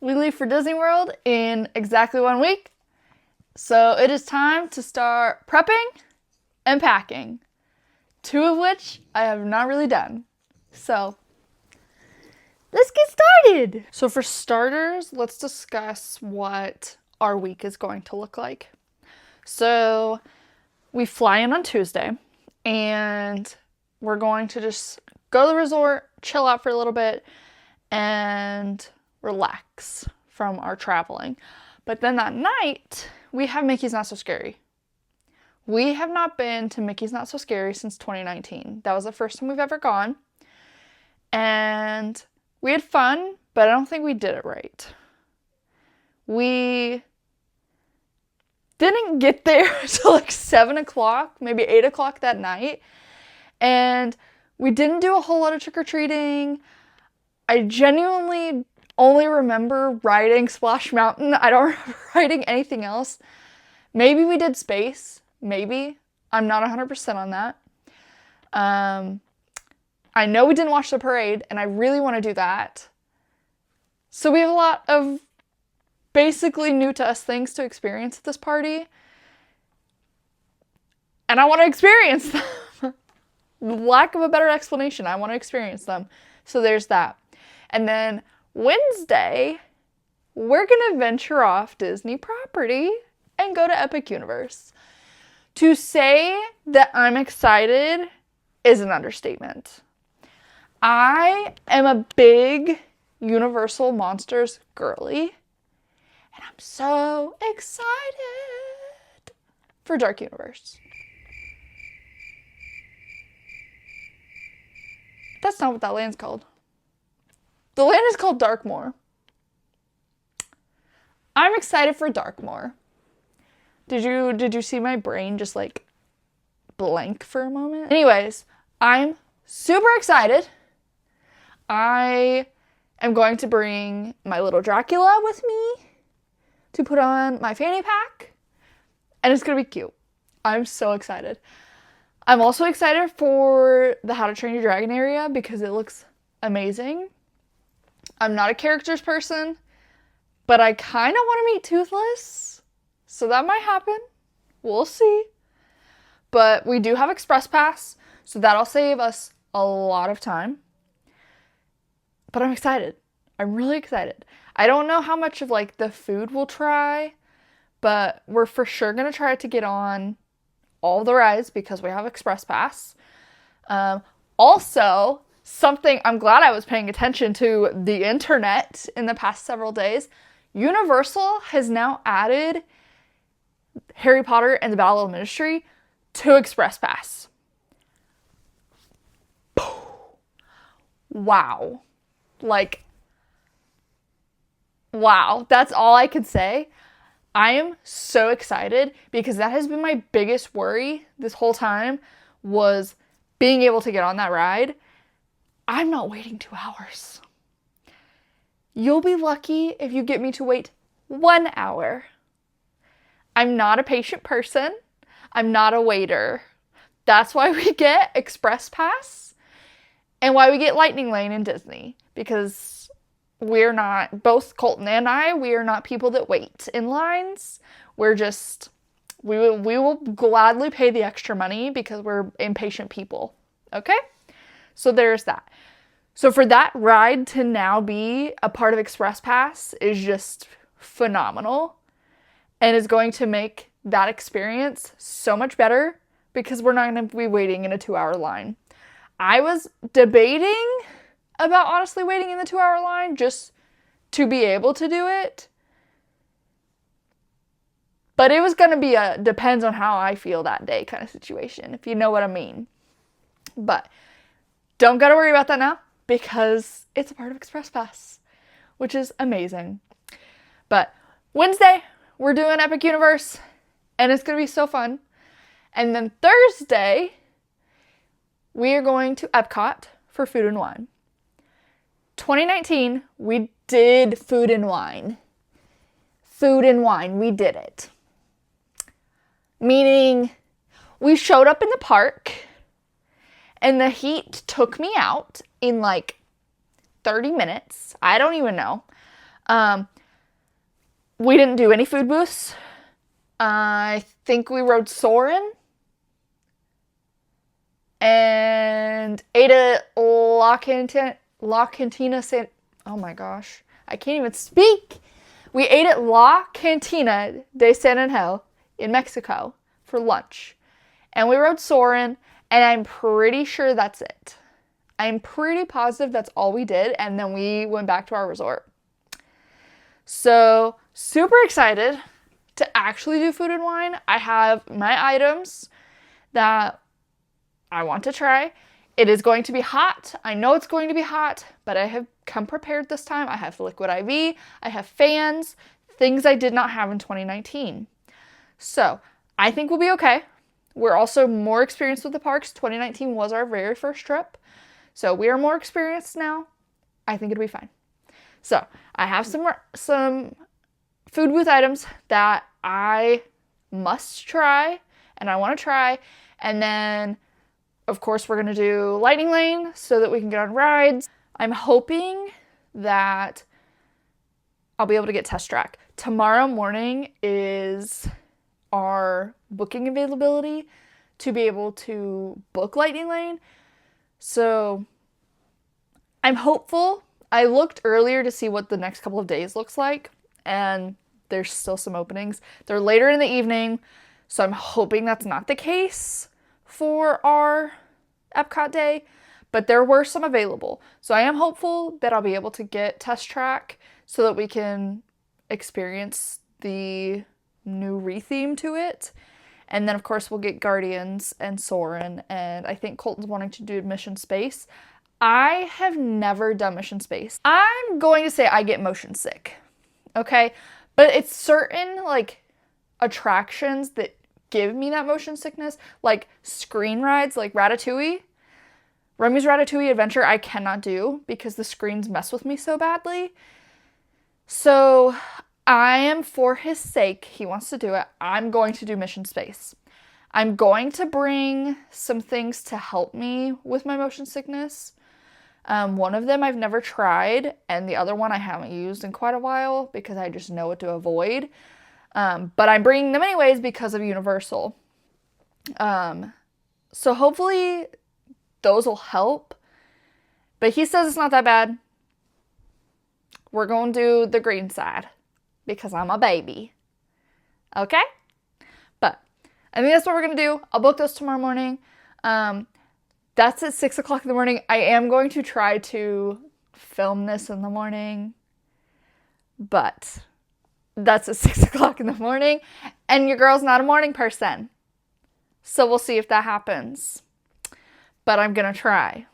We leave for Disney World in exactly 1 week. So it is time to start prepping and packing. 2 of which I have not really done. So let's get started. So for starters, let's discuss what our week is going to look like. So we fly in on Tuesday and we're going to just go to the resort, chill out for a little bit, and relax from our traveling. But then that night, we have Mickey's Not So Scary. We have not been to Mickey's Not So Scary since 2019. That was the first time we've ever gone. And we had fun, but I don't think we did it right. We didn't get there until like 7 o'clock, maybe 8 o'clock that night. And we didn't do a whole lot of trick-or-treating. I genuinely only remember riding Splash Mountain. I don't remember riding anything else. Maybe we did Space. Maybe. I'm not 100% on that. I know we didn't watch the parade, and I really want to do that. So we have a lot of basically new to us things to experience at this party. And I want to experience them. Lack of a better explanation, I want to experience them. So there's that. And then Wednesday, we're going to venture off Disney property and go to Epic Universe. To say that I'm excited is an understatement. I am a big Universal Monsters girly, and I'm so excited for Dark Universe. That's not what that land's called. The land is called Darkmoor. I'm excited for Darkmoor. Did you see my brain just like blank for a moment? Anyways, I'm super excited. I am going to bring my little Dracula with me to put on my fanny pack, and it's gonna be cute. I'm so excited. I'm also excited for the How to Train Your Dragon area because it looks amazing. I'm not a characters person, but I kind of want to meet Toothless, so that might happen. We'll see. But we do have Express Pass, so that'll save us a lot of time. But I'm excited. I'm really excited. I don't know how much of like the food we'll try, but we're for sure going to try to get on all the rides because we have Express Pass. Also, something I'm glad I was paying attention to the internet in the past several days. Universal has now added Harry Potter and the Battle of the Ministry to Express Pass. Wow. Like, wow. That's all I could say. I am so excited because that has been my biggest worry this whole time was being able to get on that ride. I'm not waiting 2 hours. You'll be lucky if you get me to wait 1 hour. I'm not a patient person. I'm not a waiter. That's why we get Express Pass and why we get Lightning Lane in Disney. Because we're not, both Colton and I, we are not people that wait in lines. We're just, we will gladly pay the extra money because we're impatient people. Okay? So there's that. So for that ride to now be a part of Express Pass is just phenomenal and is going to make that experience so much better because we're not going to be waiting in a 2-hour line. I was debating about honestly waiting in the 2-hour line just to be able to do it. But it was going to be a depends on how I feel that day kind of situation, if you know what I mean. But don't got to worry about that now because it's a part of Express Pass, which is amazing. But Wednesday, we're doing Epic Universe, and it's going to be so fun. And then Thursday, we are going to Epcot for Food and Wine. 2019, we did Food and Wine. Food and Wine, we did it. Meaning, we showed up in the park, and the heat took me out in like 30 minutes. I don't even know. Um, we didn't do any food booths. I think we rode Soarin' and ate at La Cantina San. Oh my gosh, I can't even speak. We ate at La Cantina de San Angel in Mexico for lunch, and we rode Soarin', and I'm pretty sure that's it. I'm pretty positive that's all we did, and then we went back to our resort. So, super excited to actually do Food and Wine. I have my items that I want to try. It is going to be hot. I know it's going to be hot, but I have come prepared this time. I have Liquid IV, I have fans, things I did not have in 2019. So, I think we'll be okay. We're also more experienced with the parks. 2019 was our very first trip. So, we are more experienced now. I think it'll be fine. So, I have some food booth items that I must try and I want to try. And then, of course, we're going to do Lightning Lane so that we can get on rides. I'm hoping that I'll be able to get Test Track. Tomorrow morning is our booking availability to be able to book Lightning Lane. So I'm hopeful. I looked earlier to see what the next couple of days looks like, and there's still some openings. They're later in the evening, so I'm hoping that's not the case for our Epcot day, but there were some available. So I am hopeful that I'll be able to get Test Track so that we can experience the new retheme to it. And then, of course, we'll get Guardians and Soarin', and I think Colton's wanting to do Mission Space. I have never done Mission Space. I'm going to say I get motion sick, okay? But it's certain, like, attractions that give me that motion sickness, like screen rides, like Ratatouille. Remy's Ratatouille Adventure I cannot do because the screens mess with me so badly. So I am, for his sake, he wants to do it, I'm going to do Mission Space. I'm going to bring some things to help me with my motion sickness. One of them I've never tried, and the other one I haven't used in quite a while because I just know what to avoid. But I'm bringing them anyways because of Universal. So hopefully those will help. But he says it's not that bad. We're going to do the green side because I'm a baby. Okay? But I think that's what we're going to do. I'll book those tomorrow morning. That's at 6 o'clock in the morning. I am going to try to film this in the morning, but that's at 6 o'clock in the morning, and your girl's not a morning person. So we'll see if that happens. But I'm going to try.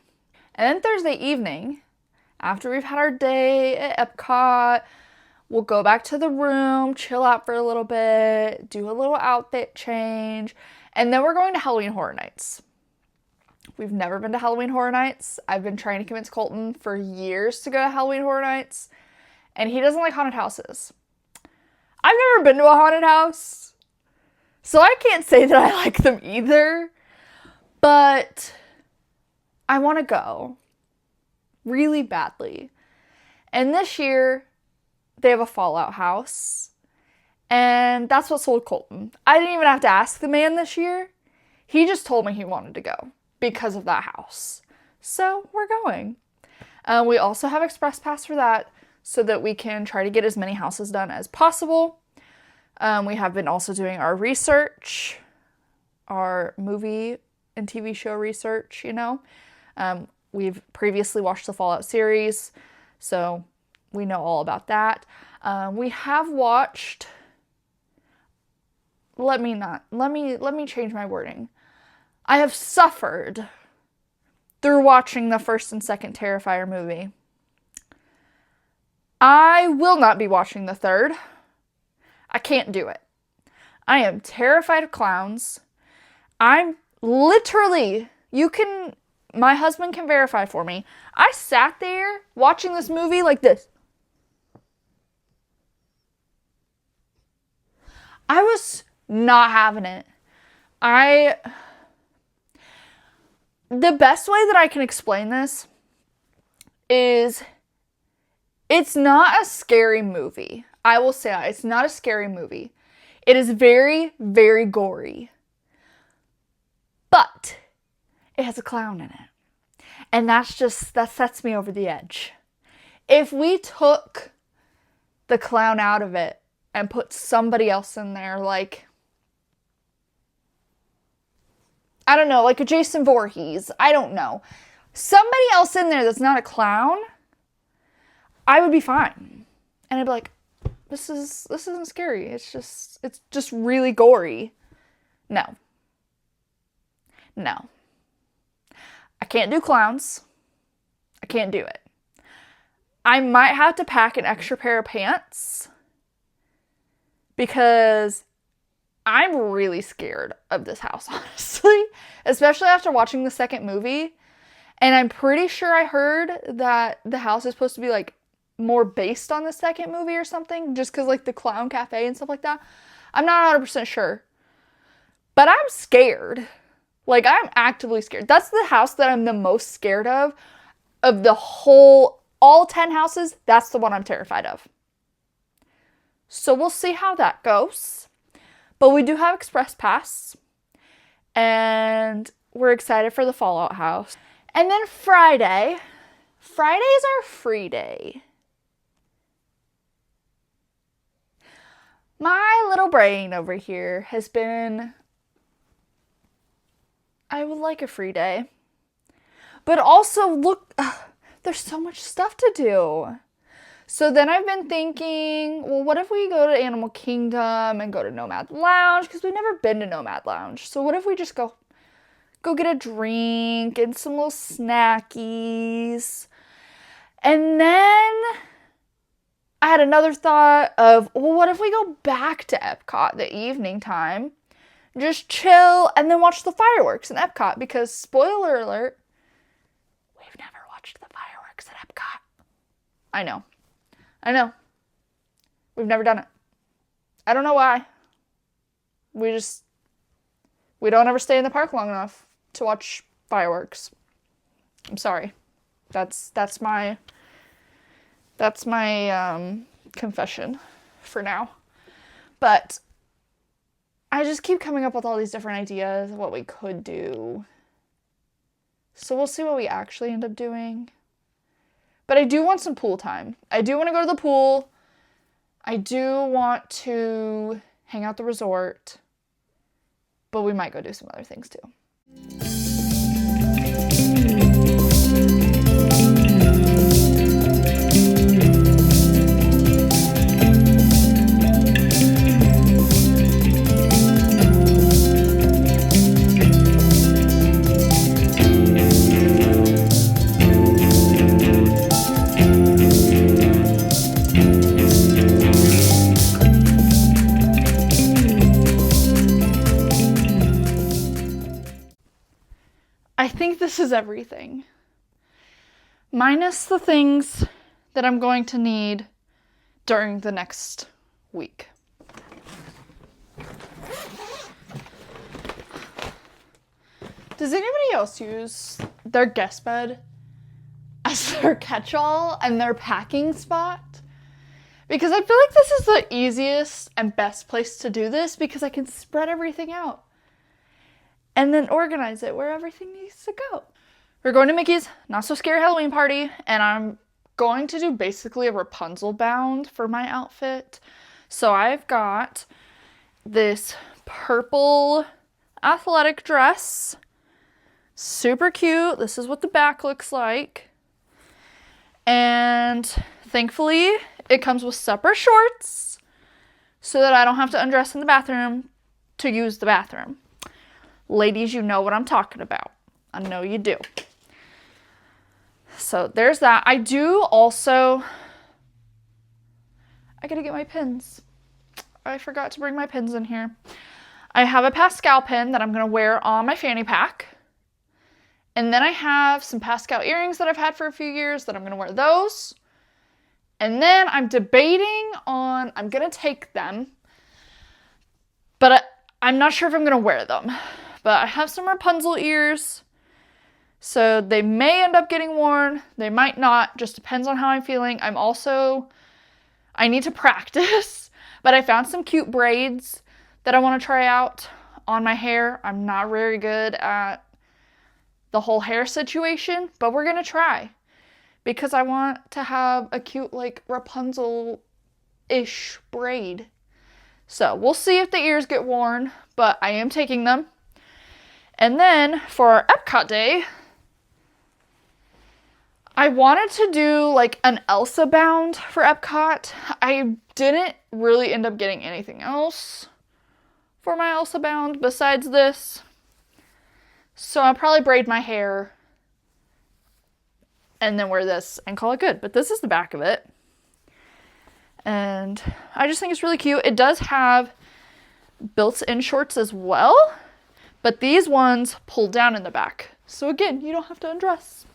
And then Thursday evening, after we've had our day at Epcot, we'll go back to the room, chill out for a little bit, do a little outfit change, and then we're going to Halloween Horror Nights. We've never been to Halloween Horror Nights. I've been trying to convince Colton for years to go to Halloween Horror Nights, and he doesn't like haunted houses. I've never been to a haunted house, so I can't say that I like them either, but I want to go really badly. And this year, they have a Fallout house, and that's what sold Colton. I didn't even have to ask the man this year. He just told me he wanted to go because of that house. So we're going. We also have Express Pass for that so that we can try to get as many houses done as possible. We have been also doing our research, our movie and TV show research, you know. We've previously watched the Fallout series, so we know all about that. We have watched, let me change my wording. I have suffered through watching the first and second Terrifier movie. I will not be watching the third. I can't do it. I am terrified of clowns. I'm literally, my husband can verify for me. I sat there watching this movie like this. I was not having it. The best way that I can explain this is It's not a scary movie. I will say that. It's not a scary movie. It is very, very gory. But it has a clown in it. And that sets me over the edge. If we took the clown out of it and put somebody else in there, like, I don't know, like a Jason Voorhees, I don't know. Somebody else in there that's not a clown, I would be fine. And I'd be like, this isn't scary. It's just really gory. No. I can't do clowns. I can't do it. I might have to pack an extra pair of pants because I'm really scared of this house, honestly, especially after watching the second movie. And I'm pretty sure I heard that the house is supposed to be like more based on the second movie or something, just because like the clown cafe and stuff like that. I'm not 100% sure, but I'm scared. Like, I'm actively scared. That's the house that I'm the most scared of the whole, all 10 houses. That's the one I'm terrified of. So we'll see how that goes. But we do have Express Pass, and we're excited for the Fallout house. And then Friday is our free day. My little brain over here has been, I would like a free day. But also, look, there's so much stuff to do. So then I've been thinking, well, what if we go to Animal Kingdom and go to Nomad Lounge? Because we've never been to Nomad Lounge. So what if we just go get a drink and some little snackies? And then I had another thought of, well, what if we go back to Epcot the evening time? Just chill and then watch the fireworks in Epcot, because spoiler alert, we've never watched the fireworks at Epcot. I know. We've never done it. I don't know why. We don't ever stay in the park long enough to watch fireworks. I'm sorry. That's my confession for now. But I just keep coming up with all these different ideas of what we could do. So we'll see what we actually end up doing. But I do want some pool time. I do want to go to the pool. I do want to hang out at the resort. But we might go do some other things too. I think this is everything. Minus the things that I'm going to need during the next week. Does anybody else use their guest bed as their catch-all and their packing spot? Because I feel like this is the easiest and best place to do this, because I can spread everything out and then organize it where everything needs to go. We're going to Mickey's Not So Scary Halloween party, and I'm going to do basically a Rapunzel bound for my outfit. So I've got this purple athletic dress. Super cute. This is what the back looks like. And thankfully, it comes with separate shorts so that I don't have to undress in the bathroom to use the bathroom. Ladies, you know what I'm talking about. I know you do. So there's that. I gotta get my pins. I forgot to bring my pins in here. I have a Pascal pin that I'm gonna wear on my fanny pack. And then I have some Pascal earrings that I've had for a few years that I'm gonna wear those. And then I'm debating on, I'm gonna take them, but I'm not sure if I'm gonna wear them. But I have some Rapunzel ears, So they may end up getting worn. They might not. Just depends on how I'm feeling. I need to practice, but I found some cute braids that I want to try out on my hair. I'm not very good at the whole hair situation, but we're going to try because I want to have a cute, like, Rapunzel-ish braid. So we'll see if the ears get worn, but I am taking them. And then for our Epcot day, I wanted to do like an Elsa bound for Epcot. I didn't really end up getting anything else for my Elsa bound besides this. So I'll probably braid my hair and then wear this and call it good. But this is the back of it. And I just think it's really cute. It does have built-in shorts as well, but these ones pull down in the back. So again, you don't have to undress.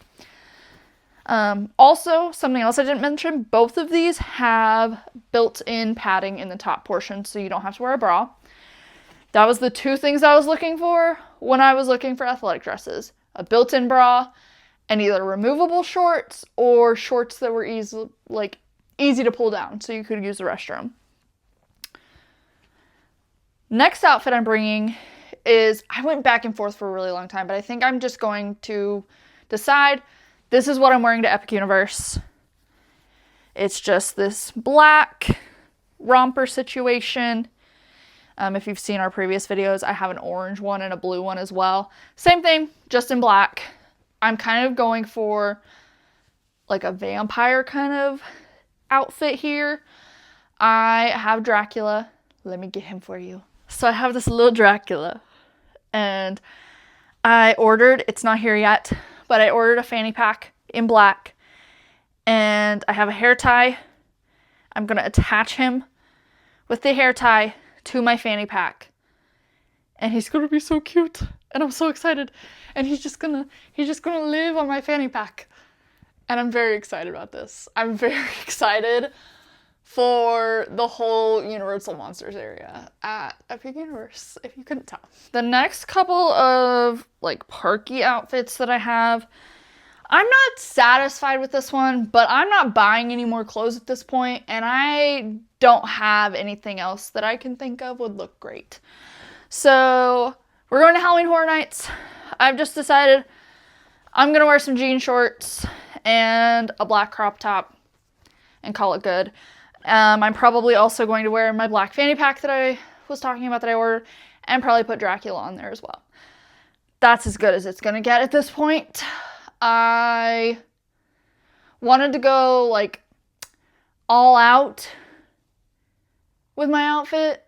Also, something else I didn't mention, both of these have built-in padding in the top portion, so you don't have to wear a bra. That was the two things I was looking for when I was looking for athletic dresses. A built-in bra and either removable shorts or shorts that were easy to pull down so you could use the restroom. Next outfit I'm bringing is, I went back and forth for a really long time, but I think I'm just going to decide this is what I'm wearing to Epic Universe. It's just this black romper situation. If you've seen our previous videos, I have an orange one and a blue one as well. Same thing, just in black. I'm kind of going for like a vampire kind of outfit here. I have Dracula. Let me get him for you. So I have this little Dracula. And I ordered, it's not here yet, but I ordered a fanny pack in black. And I have a hair tie. I'm going to attach him with the hair tie to my fanny pack. And he's going to be so cute. And I'm so excited. And he's just gonna live on my fanny pack. And I'm very excited about this. I'm very excited for the whole Universal Monsters area at Epic Universe, if you couldn't tell. The next couple of like parky outfits that I have, I'm not satisfied with this one, but I'm not buying any more clothes at this point, and I don't have anything else that I can think of would look great. So we're going to Halloween Horror Nights. I've just decided I'm gonna wear some jean shorts and a black crop top and call it good. I'm probably also going to wear my black fanny pack that I was talking about that I ordered and probably put Dracula on there as well. That's as good as it's gonna get at this point. I wanted to go like all out with my outfit,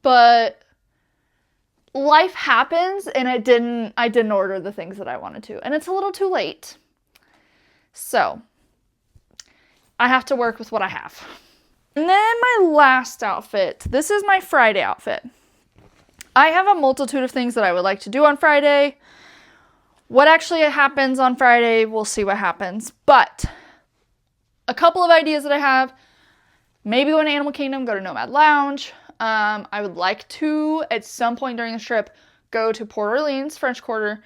but life happens and I didn't order the things that I wanted to, and it's a little too late. So I have to work with what I have. And then my last outfit. This is my Friday outfit. I have a multitude of things that I would like to do on Friday. What actually happens on Friday, we'll see what happens. But a couple of ideas that I have. Maybe go to Animal Kingdom, go to Nomad Lounge. I would like to, at some point during this trip, go to Port Orleans, French Quarter,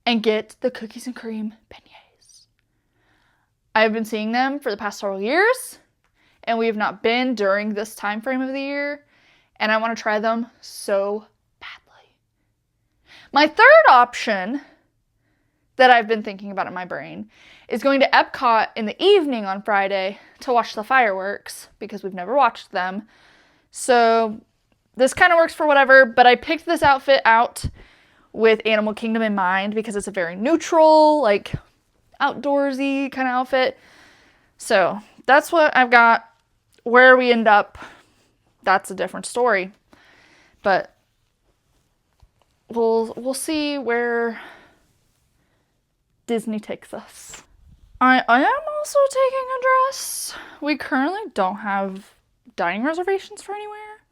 and get the cookies and cream beignets. I've been seeing them for the past several years, and we have not been during this time frame of the year, and I want to try them so badly. My third option that I've been thinking about in my brain is going to Epcot in the evening on Friday to watch the fireworks, because we've never watched them. So this kind of works for whatever, but I picked this outfit out with Animal Kingdom in mind because it's a very neutral, like outdoorsy kind of outfit. So that's what I've got. Where we end up, that's a different story. But we'll see where Disney takes us. I am also taking a dress. We currently don't have dining reservations for anywhere,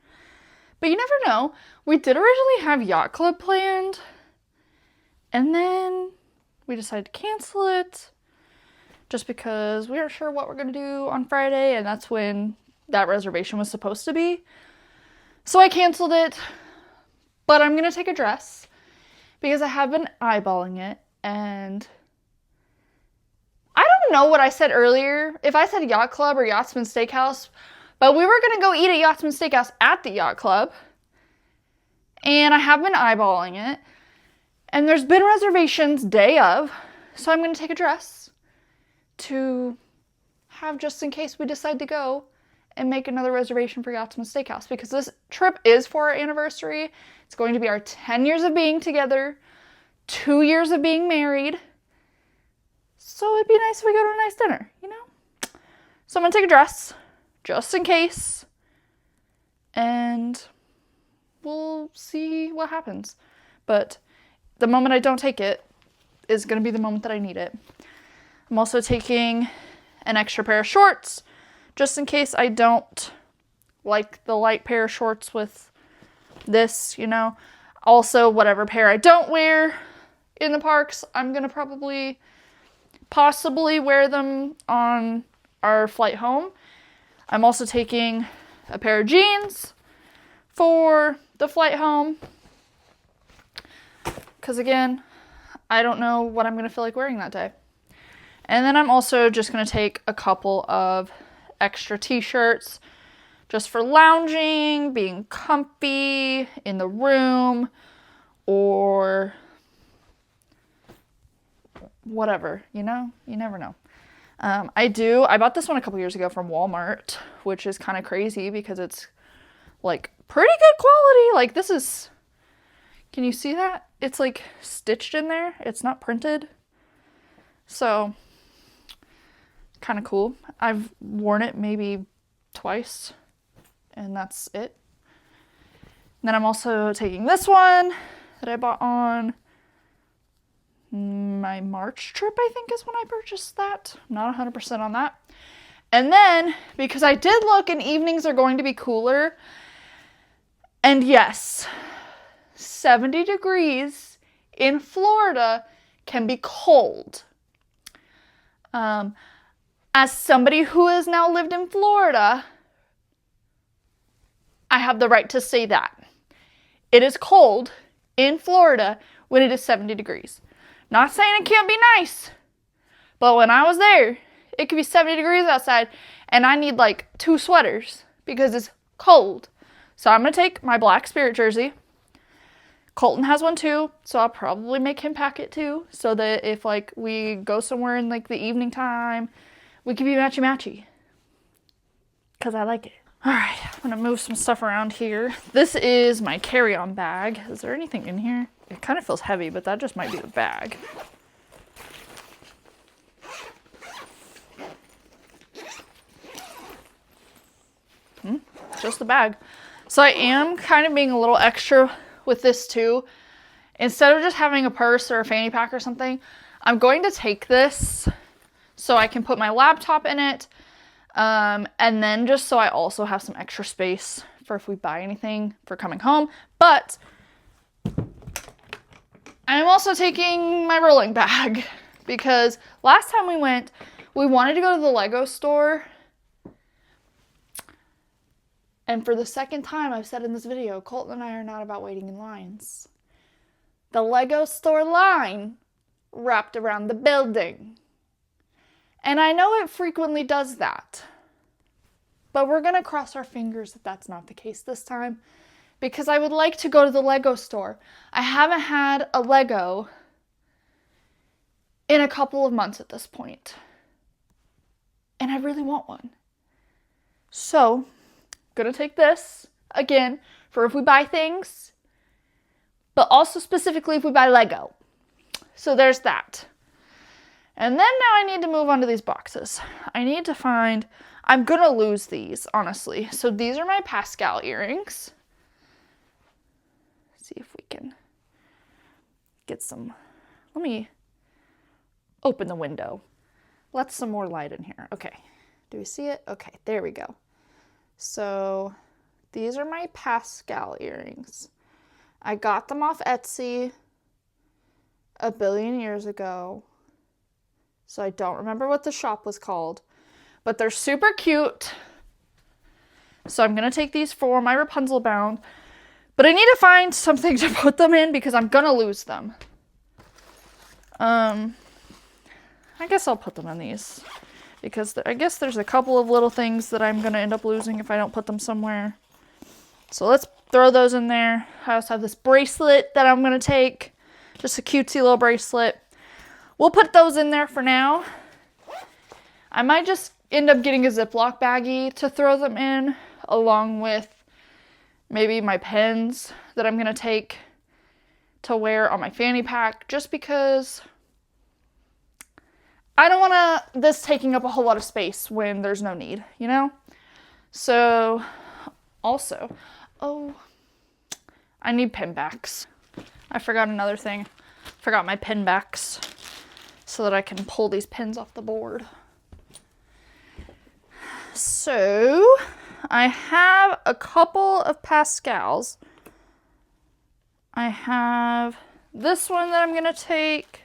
but you never know. We did originally have Yacht Club planned, and then we decided to cancel it just because we aren't sure what we're going to do on Friday, and that's when that reservation was supposed to be. So I canceled it, but I'm going to take a dress because I have been eyeballing it, And I don't know what I said earlier, if I said yacht club or Yachtsman Steakhouse, but we were going to go eat at Yachtsman Steakhouse at the yacht club. And I have been eyeballing it. And there's been reservations day of. So I'm going to take a dress to have just in case we decide to go and make another reservation for Yachtsman Steakhouse. Because this trip is for our anniversary. It's going to be our 10 years of being together. 2 years of being married. So it'd be nice if we go to a nice dinner, you know? So I'm going to take a dress just in case. And we'll see what happens. But the moment I don't take it is going to be the moment that I need it. I'm also taking an extra pair of shorts just in case I don't like the light pair of shorts with this, you know. Also, whatever pair I don't wear in the parks, I'm going to possibly wear them on our flight home. I'm also taking a pair of jeans for the flight home. Because again, I don't know what I'm going to feel like wearing that day. And then I'm also just going to take a couple of extra t-shirts just for lounging, being comfy in the room, or whatever, you know? You never know. I bought this one a couple years ago from Walmart, which is kind of crazy because it's like pretty good quality. Like this is, can you see that? It's like stitched in there. It's not printed. So kind of cool. I've worn it maybe twice and that's it. And then I'm also taking this one that I bought on my March trip, I think is when I purchased that. I'm not 100% on that. And then, because I did look and evenings are going to be cooler, and yes, 70 degrees in Florida can be cold. As somebody who has now lived in Florida, I have the right to say that. It is cold in Florida when it is 70 degrees. Not saying it can't be nice, but when I was there, it could be 70 degrees outside and I need like 2 sweaters because it's cold. So I'm going to take my black Spirit jersey. Colton has one too, so I'll probably make him pack it too, so that if like we go somewhere in like the evening time, we can be matchy-matchy. Because I like it. Alright, I'm going to move some stuff around here. This is my carry-on bag. Is there anything in here? It kind of feels heavy, but that just might be the bag. Just the bag. So I am kind of being a little extra with this too. Instead of just having a purse or a fanny pack or something, I'm going to take this so I can put my laptop in it. And then just so I also have some extra space for if we buy anything for coming home. But I'm also taking my rolling bag because last time we went, we wanted to go to the Lego store. And for the second time, I've said in this video, Colton and I are not about waiting in lines. The Lego store line wrapped around the building. And I know it frequently does that. But we're going to cross our fingers that that's not the case this time. Because I would like to go to the Lego store. I haven't had a Lego in a couple of months at this point. And I really want one. So, gonna take this, again, for if we buy things. But also specifically if we buy Lego. So there's that. And then now I need to move on to these boxes. I need to find, I'm gonna lose these, honestly. So these are my Pascal earrings. See if we can get some, let me open the window. Let some more light in here. Okay, do we see it? Okay, there we go. So these are my Pascal earrings. I got them off Etsy a billion years ago. So I don't remember what the shop was called, but they're super cute. So I'm gonna take these for my Rapunzel bound. But I need to find something to put them in because I'm gonna lose them. I guess I'll put them in these because I guess there's a couple of little things that I'm going to end up losing if I don't put them somewhere. So let's throw those in there. I also have this bracelet that I'm going to take. Just a cutesy little bracelet. We'll put those in there for now. I might just end up getting a Ziploc baggie to throw them in, along with maybe my pens that I'm going to take to wear on my fanny pack, just because I don't want this taking up a whole lot of space when there's no need, you know? So, also, I need pin backs. I forgot another thing. Forgot my pin backs so that I can pull these pins off the board. So, I have a couple of Pascals. I have this one that I'm going to take.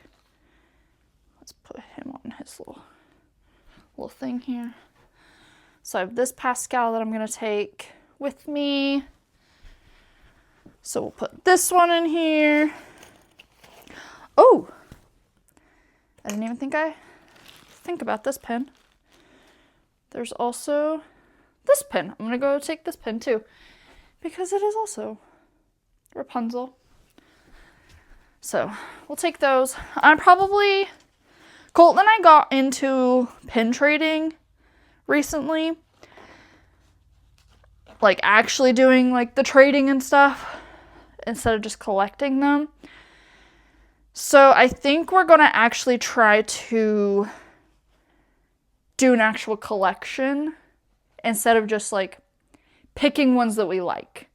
Let's put him on his little thing here. So I have this Pascal that I'm going to take with me. So we'll put this one in here. Oh! I didn't even think about this pen. There's also this pen. I'm going to go take this pen too, because it is also Rapunzel. So we'll take those. Colton and I got into pin trading recently. Like actually doing like the trading and stuff instead of just collecting them. So I think we're going to actually try to do an actual collection instead of just like picking ones that we like.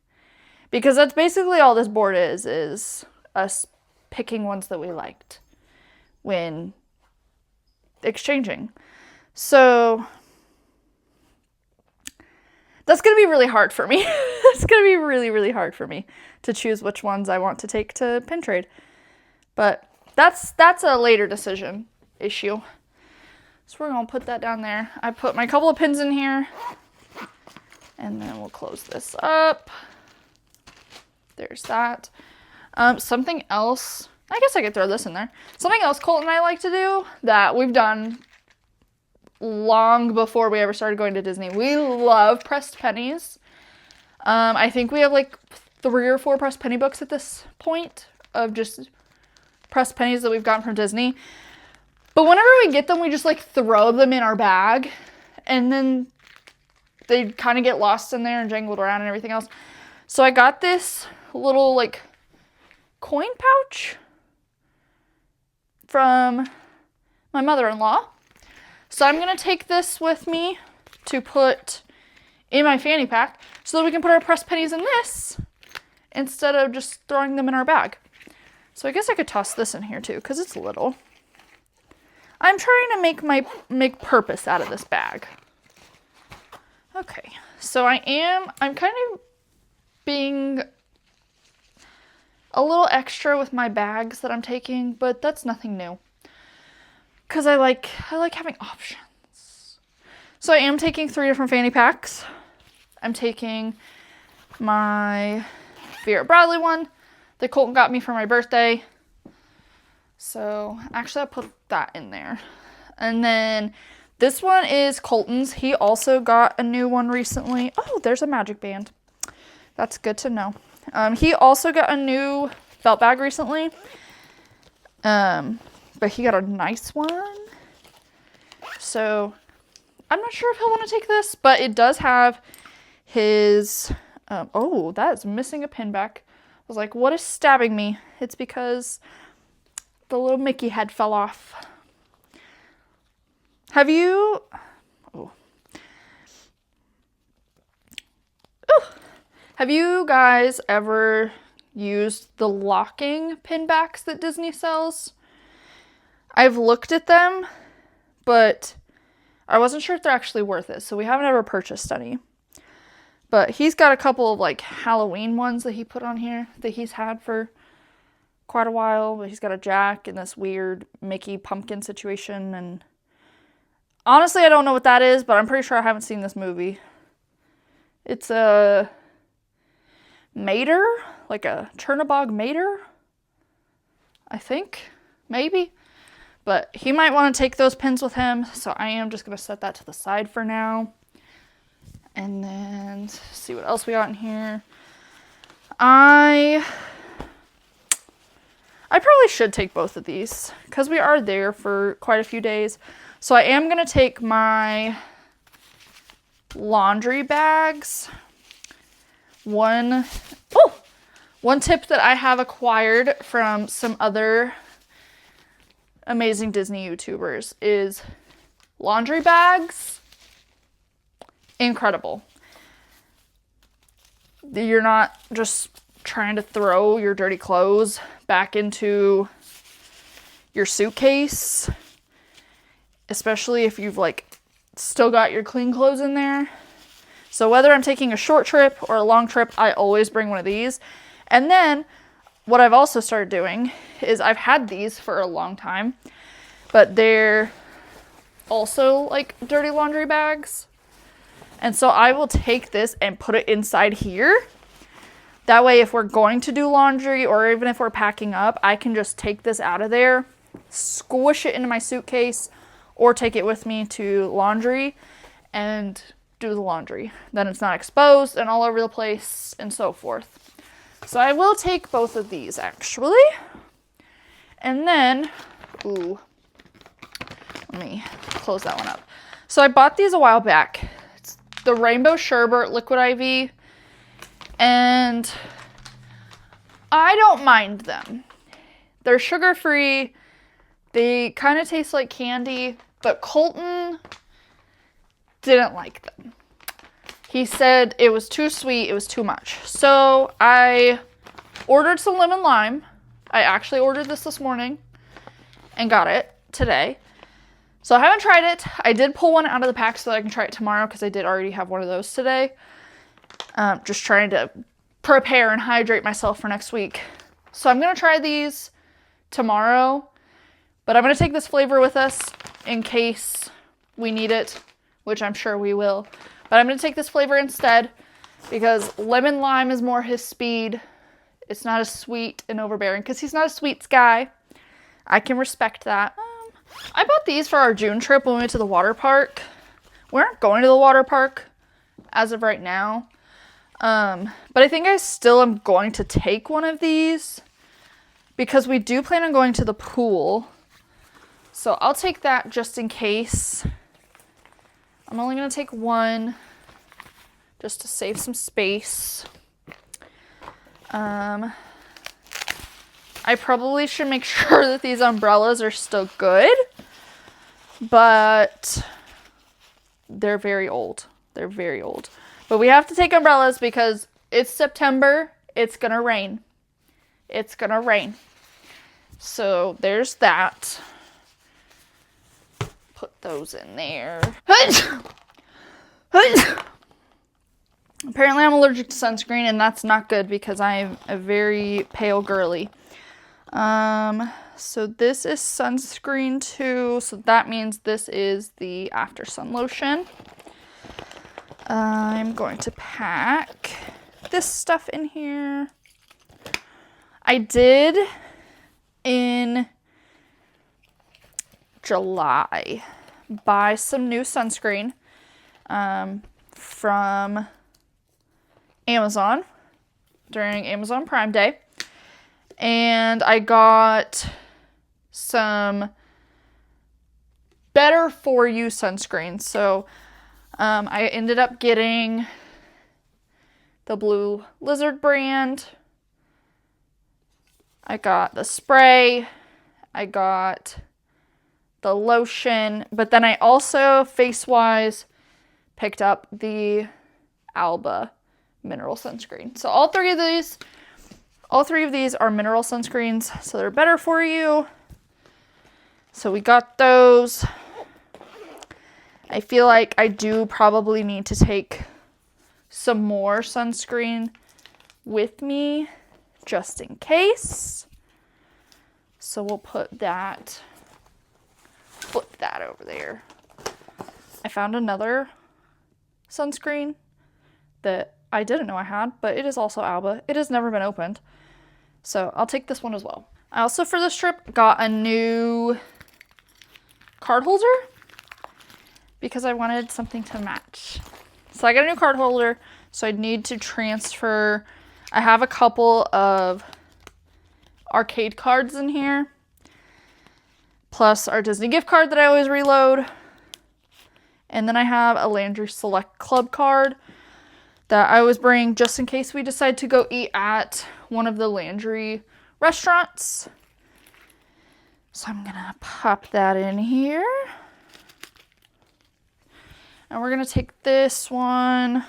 Because that's basically all this board is us picking ones that we liked when exchanging. So that's going to be really hard for me. It's going to be really, really hard for me to choose which ones I want to take to pin trade. But that's a later decision issue. So we're going to put that down there. I put my couple of pins in here. And then we'll close this up. There's that. Something else. I guess I could throw this in there. Something else Colton and I like to do that we've done long before we ever started going to Disney. We love pressed pennies. I think we have like 3 or 4 pressed penny books at this point of just pressed pennies that we've gotten from Disney. But whenever we get them, we just like throw them in our bag, and then they kind of get lost in there and jangled around and everything else. So I got this little like coin pouch from my mother-in-law. So I'm going to take this with me to put in my fanny pack so that we can put our pressed pennies in this instead of just throwing them in our bag. So I guess I could toss this in here too because it's little. I'm trying to make purpose out of this bag. Okay, so I'm kind of being a little extra with my bags that I'm taking, but that's nothing new. Because I like having options. So I am taking 3 different fanny packs. I'm taking my Vera Bradley one that Colton got me for my birthday. So actually I'll put that in there. And then this one is Colton's. He also got a new one recently. Oh, there's a magic band. That's good to know. He also got a new felt bag recently. But he got a nice one. So I'm not sure if he'll want to take this, but it does have his, oh, that is missing a pin back. I was like, what is stabbing me? It's because the little Mickey head fell off. Have you, have you guys ever used the locking pin backs that Disney sells? I've looked at them, but I wasn't sure if they're actually worth it, so we haven't ever purchased any. But he's got a couple of like Halloween ones that he put on here that he's had for quite a while. But he's got a Jack and this weird Mickey pumpkin situation, and honestly I don't know what that is, but I'm pretty sure I haven't seen this movie. It's a Mater, like a Chernabog Mater, I think, maybe. But he might want to take those pins with him, so I am just going to set that to the side for now. And then see what else we got in here. I probably should take both of these because we are there for quite a few days. So I am going to take my laundry bags. One tip that I have acquired from some other amazing Disney YouTubers is laundry bags. Incredible. You're not just trying to throw your dirty clothes back into your suitcase, especially if you've like still got your clean clothes in there. So whether I'm taking a short trip or a long trip, I always bring one of these. And then what I've also started doing is I've had these for a long time, but they're also like dirty laundry bags. And so I will take this and put it inside here. That way, if we're going to do laundry or even if we're packing up, I can just take this out of there, squish it into my suitcase, or take it with me to laundry and do the laundry. Then it's not exposed and all over the place and so forth. So I will take both of these actually. And then, let me close that one up. So I bought these a while back. It's the Rainbow Sherbet Liquid IV. And I don't mind them. They're sugar-free. They kind of taste like candy, but Colton didn't like them. He said it was too sweet, it was too much. So I ordered some lemon lime. I actually ordered this morning and got it today. So I haven't tried it. I did pull one out of the pack so that I can try it tomorrow because I did already have one of those today. Just trying to prepare and hydrate myself for next week. So I'm going to try these tomorrow, but I'm going to take this flavor with us in case we need it, which I'm sure we will. But I'm going to take this flavor instead because lemon lime is more his speed. It's not as sweet and overbearing because he's not a sweets guy. I can respect that. I bought these for our June trip when we went to the water park. We aren't going to the water park as of right now. But I think I still am going to take one of these because we do plan on going to the pool. So I'll take that just in case. I'm only going to take one just to save some space. I probably should make sure that these umbrellas are still good, but they're very old. They're very old. But we have to take umbrellas because it's September. It's going to rain. It's going to rain. So there's that. Put those in there. Apparently I'm allergic to sunscreen and that's not good because I'm a very pale girly. So this is sunscreen too. So that means this is the After Sun lotion. I'm going to pack this stuff in here. I did in July buy some new sunscreen from Amazon during Amazon Prime Day. And I got some better for you sunscreen. So I ended up getting the Blue Lizard brand. I got the spray. I got the lotion. But then I also, face-wise, picked up the Alba mineral sunscreen. So all three of these are mineral sunscreens. So they're better for you. So we got those. I feel like I do probably need to take some more sunscreen with me just in case. So we'll flip that over there. I found another sunscreen that I didn't know I had, but it is also Alba. It has never been opened. So I'll take this one as well. I also, for this trip, got a new card holder because I wanted something to match. So I got a new card holder, so I need to transfer. I have a couple of arcade cards in here, plus our Disney gift card that I always reload. And then I have a Landry Select Club card that I always bring just in case we decide to go eat at one of the Landry restaurants. So I'm gonna pop that in here. And we're gonna take this one.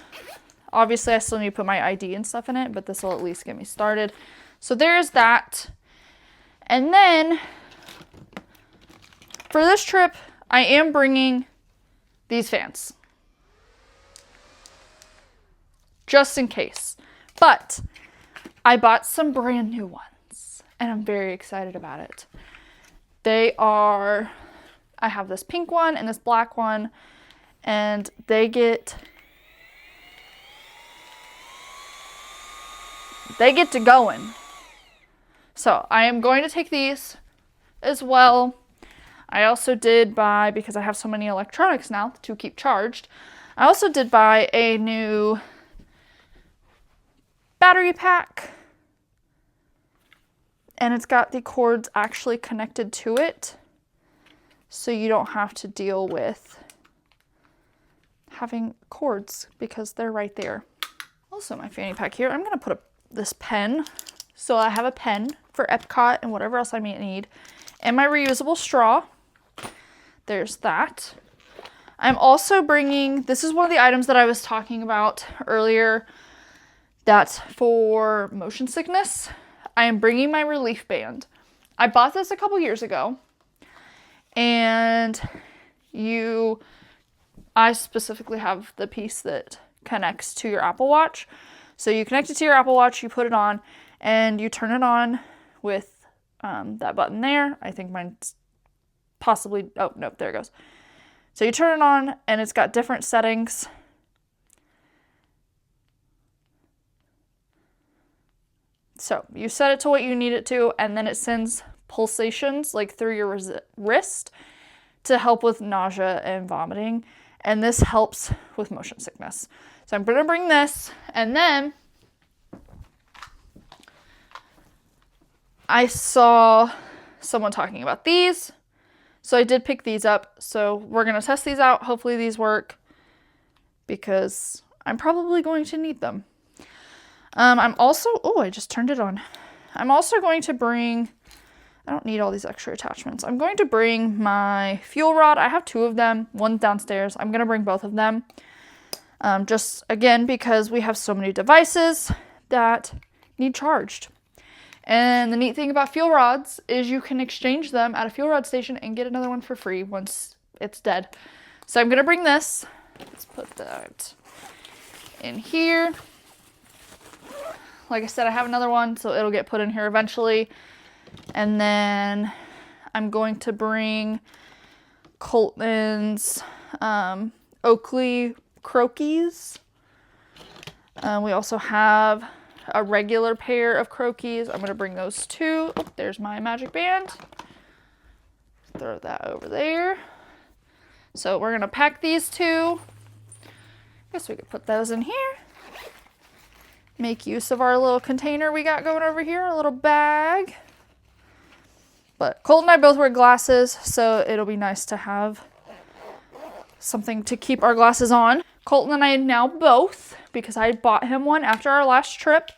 Obviously, I still need to put my ID and stuff in it, but this will at least get me started. So there's that. And then for this trip, I am bringing these fans. Just in case. But I bought some brand new ones and I'm very excited about it. I have this pink one and this black one, and they get to going. So I am going to take these as well. I also did buy, because I have so many electronics now to keep charged, I also did buy a new battery pack. And it's got the cords actually connected to it, so you don't have to deal with having cords because they're right there. Also, my fanny pack here, I'm gonna put this pen. So I have a pen for Epcot and whatever else I may need, and my reusable straw. There's that. I'm also bringing, this is one of the items that I was talking about earlier, that's for motion sickness. I am bringing my relief band. I bought this a couple years ago, and I specifically have the piece that connects to your Apple Watch. So you connect it to your Apple Watch, you put it on, and you turn it on with that button there. I think mine's possibly, oh, nope, there it goes. So you turn it on, and it's got different settings. So you set it to what you need it to, and then it sends pulsations like through your wrist to help with nausea and vomiting. And this helps with motion sickness. So I'm gonna bring this, and then I saw someone talking about these. So I did pick these up. So we're gonna test these out. Hopefully these work because I'm probably going to need them. I'm also, oh, I just turned it on. I'm also going to bring, I don't need all these extra attachments. I'm going to bring my fuel rod. I have two of them, one's downstairs. I'm going to bring both of them. Just again, because we have so many devices that need charged. And the neat thing about fuel rods is you can exchange them at a fuel rod station and get another one for free once it's dead. So I'm going to bring this. Let's put that in here. Like I said, I have another one, so it'll get put in here eventually. And then I'm going to bring Colton's Oakley Croakies. We also have a regular pair of Croakies. I'm going to bring those too. Oh, there's my magic band. Throw that over there. So we're going to pack these two. I guess we could put those in here. Make use of our little container we got going over here, a little bag. But Colt and I both wear glasses, so it'll be nice to have something to keep our glasses on. Colton and I now both, because I bought him one after our last trip,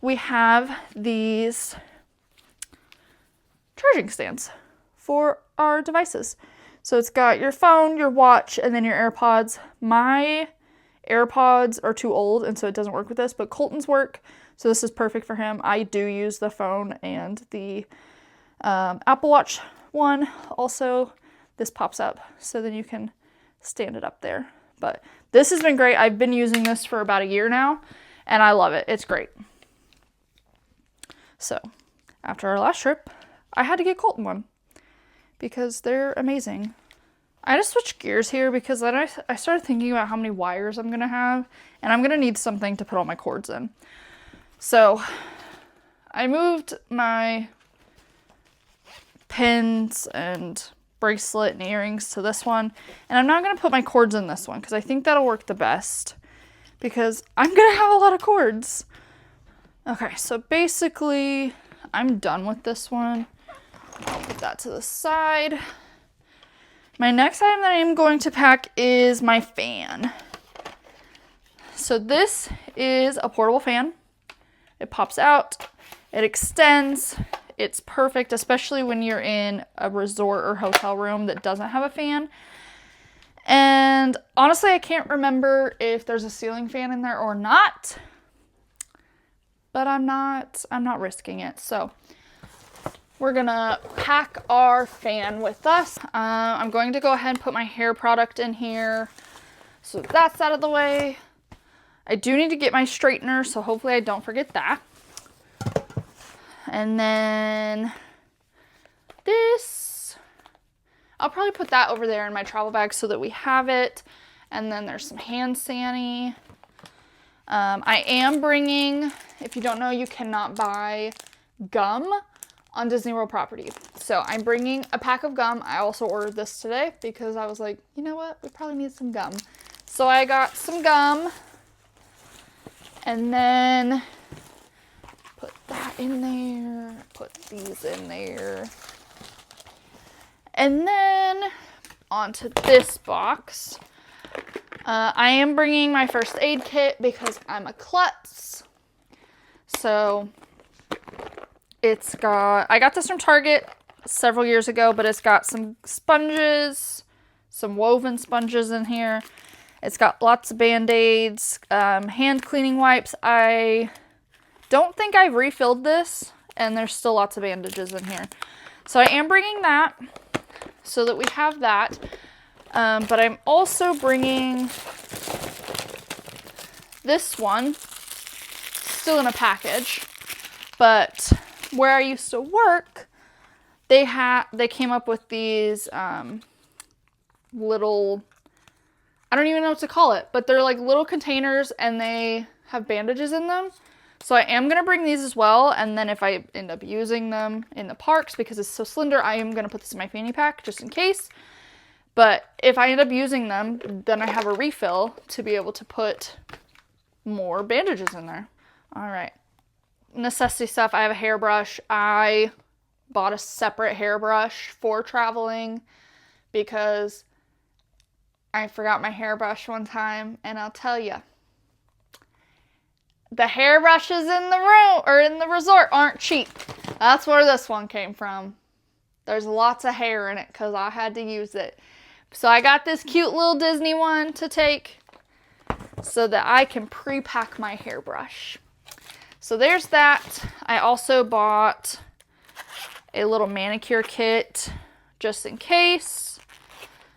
we have these charging stands for our devices. So it's got your phone, your watch, and then your AirPods. My AirPods are too old, and so it doesn't work with this, but Colton's work, so this is perfect for him. I do use the phone and the Apple Watch one. Also, this pops up, so then you can stand it up there. But this has been great. I've been using this for about a year now, and I love it. It's great. So, after our last trip, I had to get Colton one because they're amazing. I had to switch gears here because then I started thinking about how many wires I'm going to have, and I'm going to need something to put all my cords in. So I moved my pins and bracelet and earrings to this one. And I'm not going to put my cords in this one because I think that'll work the best because I'm going to have a lot of cords. Okay, so basically I'm done with this one. I'll put that to the side. My next item that I'm going to pack is my fan. So this is a portable fan. It pops out, it extends. It's perfect, especially when you're in a resort or hotel room that doesn't have a fan. And honestly, I can't remember if there's a ceiling fan in there or not, but I'm not risking it. So we're gonna pack our fan with us. I'm going to go ahead and put my hair product in here. So that's out of the way. I do need to get my straightener, so hopefully I don't forget that. And then this, I'll probably put that over there in my travel bag so that we have it. And then there's some hand sani. I am bringing, if you don't know, you cannot buy gum on Disney World property. So I'm bringing a pack of gum. I also ordered this today because I was like, you know what? We probably need some gum. So I got some gum. And then put that in there, put these in there. And then onto this box. I am bringing my first aid kit because I'm a klutz. So I got this from Target several years ago, but it's got some sponges, some woven sponges in here. It's got lots of Band-Aids, hand cleaning wipes. I don't think I've refilled this, and there's still lots of bandages in here. So I am bringing that so that we have that. But I'm also bringing this one, still in a package. But where I used to work, they came up with these little, I don't even know what to call it, but they're like little containers and they have bandages in them. So I am going to bring these as well, and then if I end up using them in the parks because it's so slender, I am going to put this in my fanny pack just in case. But if I end up using them, then I have a refill to be able to put more bandages in there. All right. Necessity stuff. I have a hairbrush. I bought a separate hairbrush for traveling because I forgot my hairbrush one time, and I'll tell you, the hairbrushes in the room or in the resort aren't cheap. That's where this one came from. There's lots of hair in it because I had to use it. So I got this cute little Disney one to take so that I can pre-pack my hairbrush. So there's that. I also bought a little manicure kit just in case.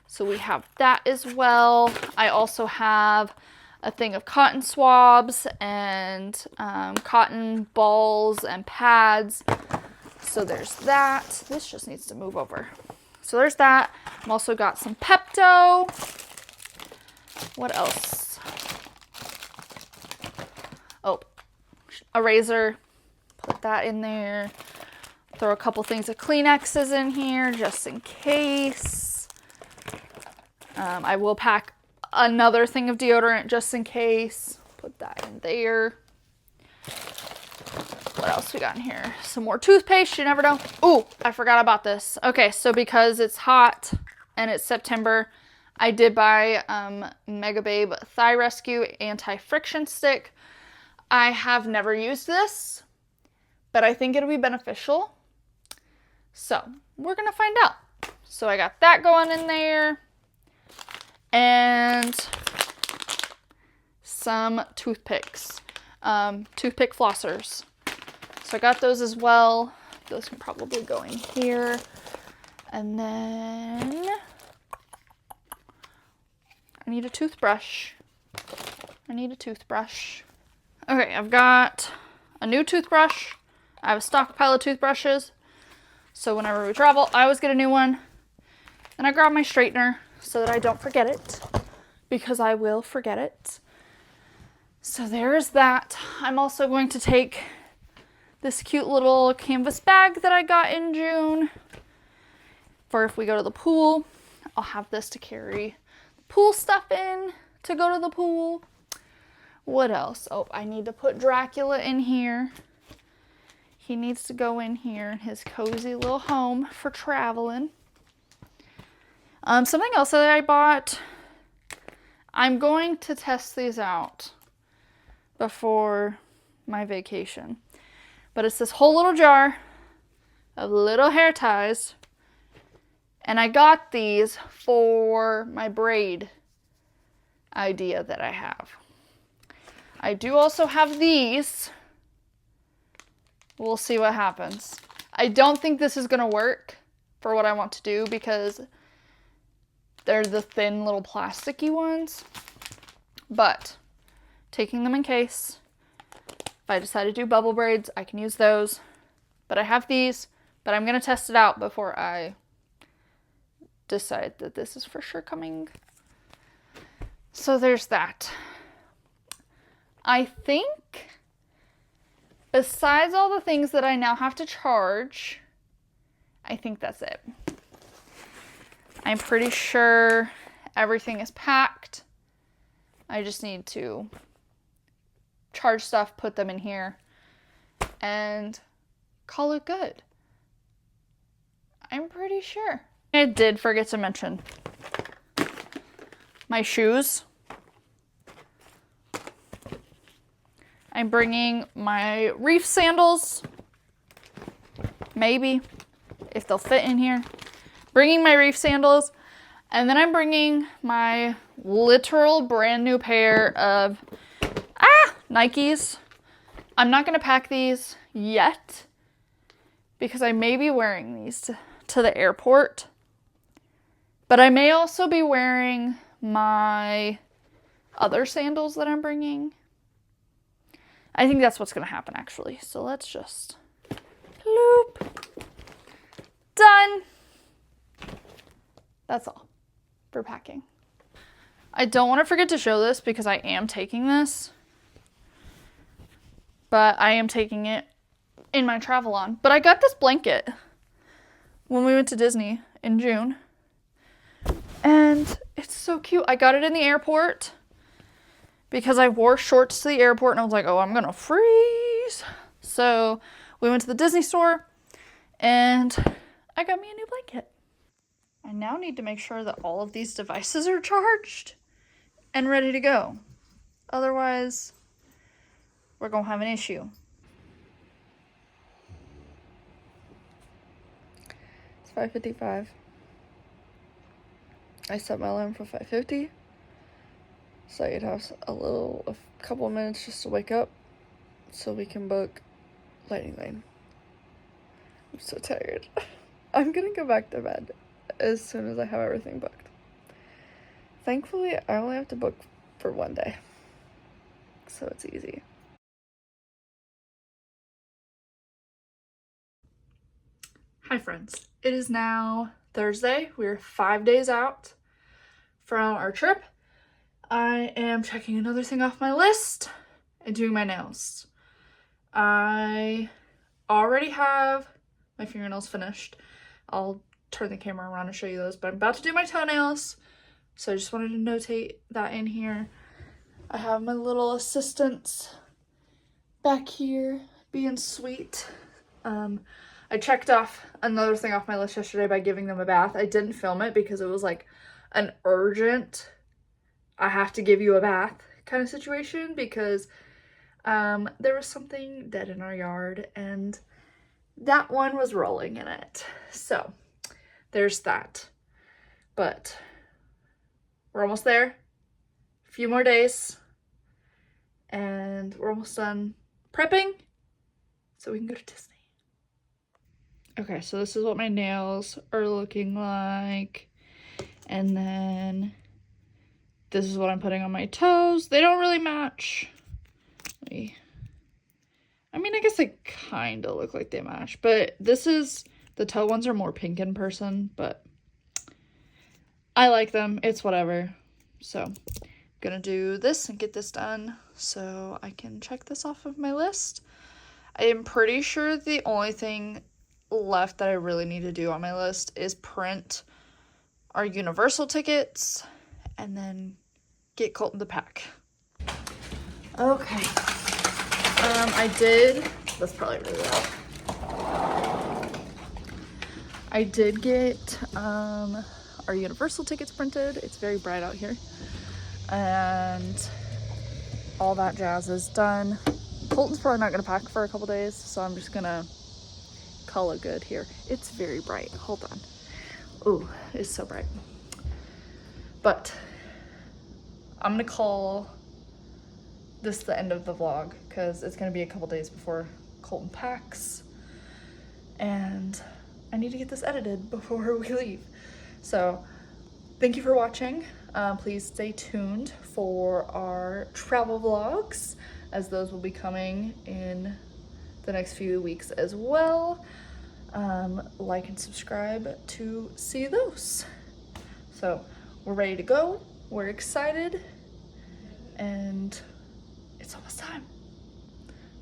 So we have that as well. I also have a thing of cotton swabs and cotton balls and pads. So there's that. This just needs to move over. So there's that. I've also got some Pepto. What else? Oh, a razor. Put that in there. Throw a couple things of Kleenexes in here just in case. I will pack another thing of deodorant just in case. Put that in there. What else we got in here? Some more toothpaste, you never know. Ooh, I forgot about this. Okay, so because it's hot and it's September, I did buy Megababe Thigh Rescue Anti-Friction Stick. I have never used this, but I think it'll be beneficial. So, we're going to find out. So I got that going in there. And some toothpicks. Toothpick flossers. So I got those as well. Those can probably go in here. And then I need a toothbrush. Okay, I've got a new toothbrush. I have a stockpile of toothbrushes. So whenever we travel, I always get a new one. And I grab my straightener so that I don't forget it. Because I will forget it. So there's that. I'm also going to take this cute little canvas bag that I got in June. for if we go to the pool. I'll have this to carry pool stuff in to go to the pool. What else? Oh, I need to put Dracula in here. He needs to go in here in his cozy little home for traveling. Something else that I bought, I'm going to test these out before my vacation. But it's this whole little jar of little hair ties. And I got these for my braid idea that I have. I do also have these. We'll see what happens. I don't think this is going to work for what I want to do because they're the thin little plasticky ones. But taking them in case, if I decide to do bubble braids, I can use those. But I have these, but I'm going to test it out before I decide that this is for sure coming. So there's that. I think besides all the things that I now have to charge, I think that's it. I'm pretty sure everything is packed. I just need to charge stuff, put them in here, and call it good. I'm pretty sure. I did forget to mention my shoes. I'm bringing my reef sandals, maybe, if they'll fit in here. Bringing my reef sandals, and then I'm bringing my literal brand new pair of Nikes. I'm not going to pack these yet because I may be wearing these to the airport, but I may also be wearing my other sandals that I'm bringing. I think that's what's going to happen, actually. So let's just loop. Done. That's all for packing. I don't want to forget to show this because I am taking this. But I am taking it in my travel-on. But I got this blanket when we went to Disney in June. And it's so cute. I got it in the airport because I wore shorts to the airport and I was like, oh, I'm going to freeze. So we went to the Disney store and I got me a new blanket. I now need to make sure that all of these devices are charged and ready to go. Otherwise, we're going to have an issue. It's 5:55. I set my alarm for 5:50. So you'd have a couple of minutes just to wake up so we can book Lightning Lane. I'm so tired. I'm gonna go back to bed as soon as I have everything booked. Thankfully, I only have to book for one day, so it's easy. Hi friends, it is now Thursday. We're 5 days out from our trip. I am checking another thing off my list and doing my nails. I already have my fingernails finished. I'll turn the camera around and show you those, but I'm about to do my toenails. So I just wanted to notate that in here. I have my little assistants back here being sweet. I checked off another thing off my list yesterday by giving them a bath. I didn't film it because it was like an urgent, I have to give you a bath kind of situation because there was something dead in our yard and that one was rolling in it. So there's that. But we're almost there. A few more days. And we're almost done prepping so we can go to Disney. Okay, so this is what my nails are looking like. And then this is what I'm putting on my toes. They don't really match. I mean, I guess they kind of look like they match. But the toe ones are more pink in person. But I like them. It's whatever. So I'm gonna do this and get this done so I can check this off of my list. I am pretty sure the only thing left that I really need to do on my list is print our Universal tickets and then get Colton to pack. Okay. That's probably really loud. I did get our Universal tickets printed. It's very bright out here. And all that jazz is done. Colton's probably not gonna pack for a couple days, so I'm just gonna call it good here. It's very bright. Hold on. Ooh, it's so bright. But I'm gonna call this the end of the vlog because it's gonna be a couple days before Colton packs. And I need to get this edited before we leave. So thank you for watching. Please stay tuned for our travel vlogs, as those will be coming in the next few weeks as well. Like and subscribe to see those. So we're ready to go. We're excited, and it's almost time.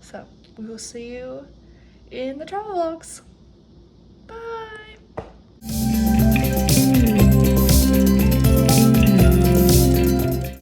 So we will see you in the travel vlogs.